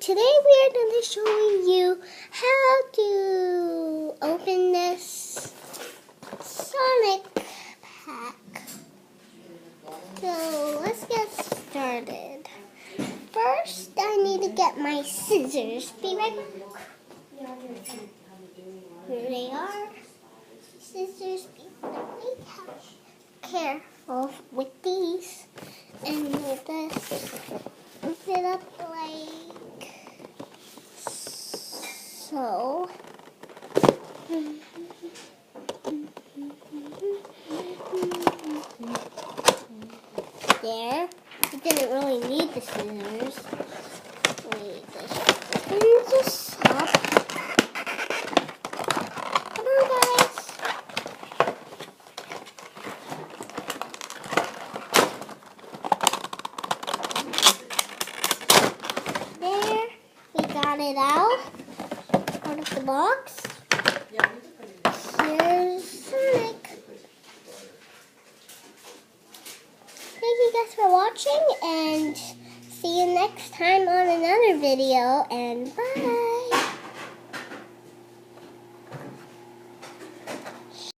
today we are going to show you how to open this Sonic pack. So let's get started. First, I need to get my scissors. Be right back. Here they are. Scissors. Be really careful with these. And with this, lift it up like so. There. You didn't really need the scissors. Wait, just up. Come on, guys. There. We got it out of the box. Here's Sonic. Thank you guys for watching, and see you next time on another video, and bye!